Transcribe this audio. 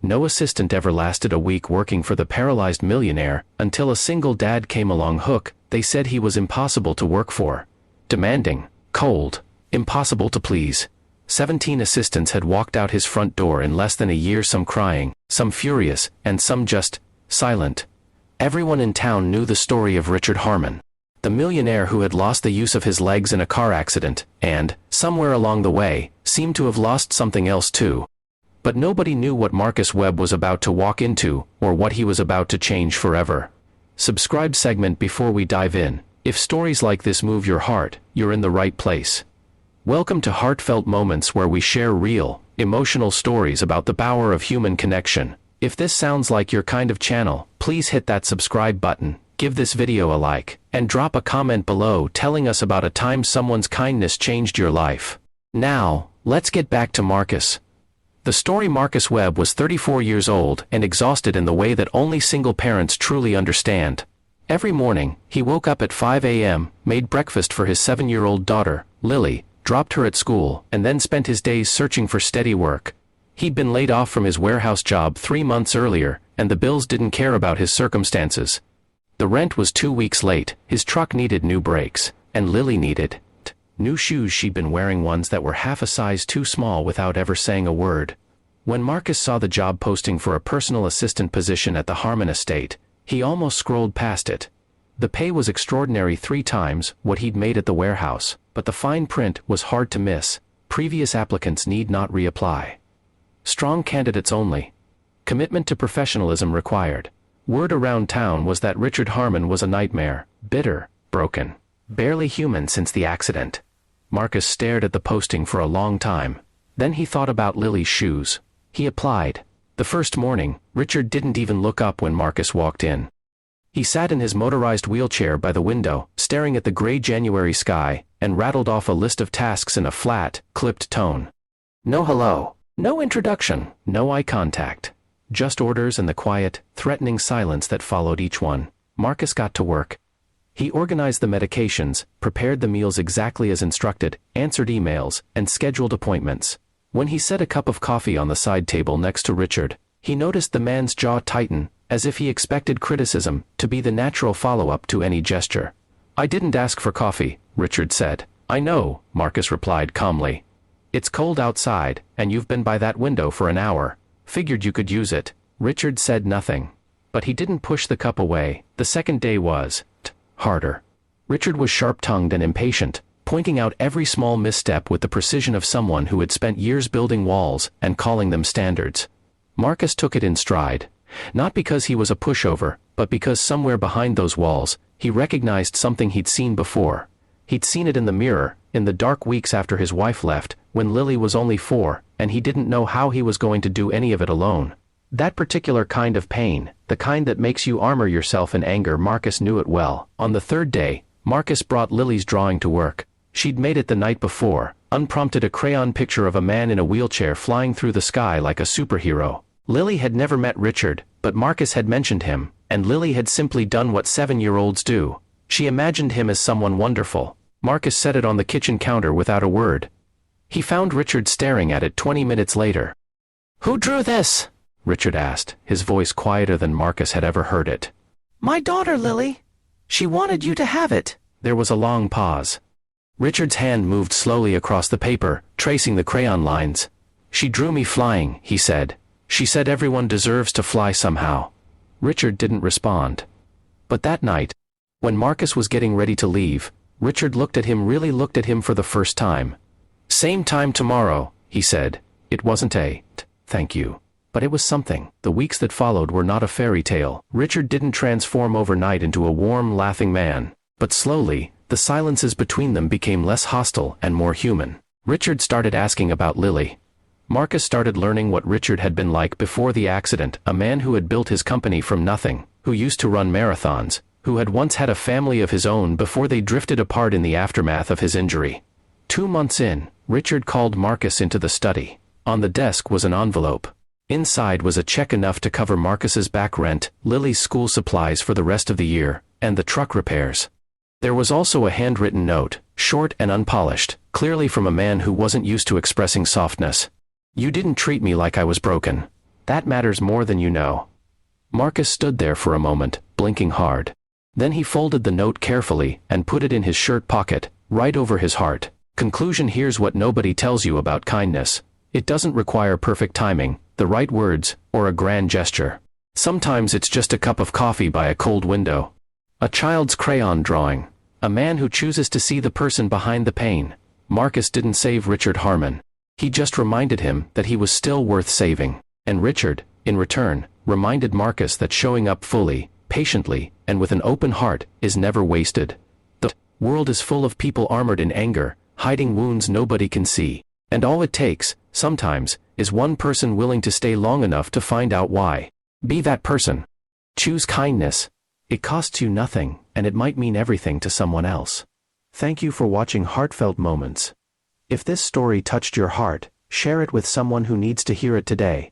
No assistant ever lasted a week working for the paralyzed millionaire, until a single dad came along. They said he was impossible to work for. Demanding, cold, impossible to please. 17 assistants had walked out his front door in less than a year, some crying, some furious, and some just silent. Everyone in town knew the story of Richard Harmon, the millionaire who had lost the use of his legs in a car accident, and, somewhere along the way, seemed to have lost something else too. But nobody knew what Marcus Webb was about to walk into, or what he was about to change forever. Subscribe segment before we dive in. If stories like this move your heart, you're in the right place. Welcome to Heartfelt Moments, where we share real, emotional stories about the power of human connection. If this sounds like your kind of channel, please hit that subscribe button, give this video a like, and drop a comment below telling us about a time someone's kindness changed your life. Now, let's get back to Marcus. The story. Marcus Webb was 34 years old and exhausted in the way that only single parents truly understand. Every morning, he woke up at 5 a.m., made breakfast for his 7-year-old daughter, Lily, dropped her at school, and then spent his days searching for steady work. He'd been laid off from his warehouse job 3 months earlier, and the bills didn't care about his circumstances. The rent was 2 weeks late, his truck needed new brakes, and Lily needed new shoes. She'd been wearing ones that were half a size too small without ever saying a word. When Marcus saw the job posting for a personal assistant position at the Harmon estate, he almost scrolled past it. The pay was extraordinary, 3 times what he'd made at the warehouse, but the fine print was hard to miss. Previous applicants need not reapply. Strong candidates only. Commitment to professionalism required. Word around town was that Richard Harmon was a nightmare, bitter, broken, barely human since the accident. Marcus stared at the posting for a long time. Then he thought about Lily's shoes. He applied. The first morning, Richard didn't even look up when Marcus walked in. He sat in his motorized wheelchair by the window, staring at the gray January sky, and rattled off a list of tasks in a flat, clipped tone. No hello, no introduction, no eye contact. Just orders and the quiet, threatening silence that followed each one. Marcus got to work. He organized the medications, prepared the meals exactly as instructed, answered emails, and scheduled appointments. When he set a cup of coffee on the side table next to Richard, he noticed the man's jaw tighten, as if he expected criticism to be the natural follow-up to any gesture. I didn't ask for coffee, Richard said. I know, Marcus replied calmly. It's cold outside, and you've been by that window for an hour. Figured you could use it. Richard said nothing. But he didn't push the cup away. The second day was harder. Richard was sharp-tongued and impatient, pointing out every small misstep with the precision of someone who had spent years building walls and calling them standards. Marcus took it in stride. Not because he was a pushover, but because somewhere behind those walls, he recognized something he'd seen before. He'd seen it in the mirror, in the dark weeks after his wife left, when Lily was only 4, and he didn't know how he was going to do any of it alone. That particular kind of pain, the kind that makes you armor yourself in anger, Marcus knew it well. On the third day, Marcus brought Lily's drawing to work. She'd made it the night before, unprompted, a crayon picture of a man in a wheelchair flying through the sky like a superhero. Lily had never met Richard, but Marcus had mentioned him, and Lily had simply done what 7-year-olds do. She imagined him as someone wonderful. Marcus set it on the kitchen counter without a word. He found Richard staring at it 20 minutes later. Who drew this? Richard asked, his voice quieter than Marcus had ever heard it. My daughter, Lily. She wanted you to have it. There was a long pause. Richard's hand moved slowly across the paper, tracing the crayon lines. She drew me flying, he said. She said everyone deserves to fly somehow. Richard didn't respond. But that night, when Marcus was getting ready to leave, Richard really looked at him for the first time. Same time tomorrow, he said. It wasn't a thank you. But it was something. The weeks that followed were not a fairy tale. Richard didn't transform overnight into a warm, laughing man. But slowly, the silences between them became less hostile and more human. Richard started asking about Lily. Marcus started learning what Richard had been like before the accident, a man who had built his company from nothing, who used to run marathons, who had once had a family of his own before they drifted apart in the aftermath of his injury. 2 months in, Richard called Marcus into the study. On the desk was an envelope. Inside was a check enough to cover Marcus's back rent, Lily's school supplies for the rest of the year, and the truck repairs. There was also a handwritten note, short and unpolished, clearly from a man who wasn't used to expressing softness. You didn't treat me like I was broken. That matters more than you know. Marcus stood there for a moment, blinking hard. Then he folded the note carefully and put it in his shirt pocket, right over his heart. Conclusion: here's what nobody tells you about kindness. It doesn't require perfect timing, the right words, or a grand gesture. Sometimes it's just a cup of coffee by a cold window. A child's crayon drawing. A man who chooses to see the person behind the pain. Marcus didn't save Richard Harmon. He just reminded him that he was still worth saving. And Richard, in return, reminded Marcus that showing up fully, patiently, and with an open heart is never wasted. The world is full of people armored in anger, hiding wounds nobody can see. And all it takes, sometimes, is one person willing to stay long enough to find out why. Be that person. Choose kindness. It costs you nothing, and it might mean everything to someone else. Thank you for watching Heartfelt Moments. If this story touched your heart, share it with someone who needs to hear it today.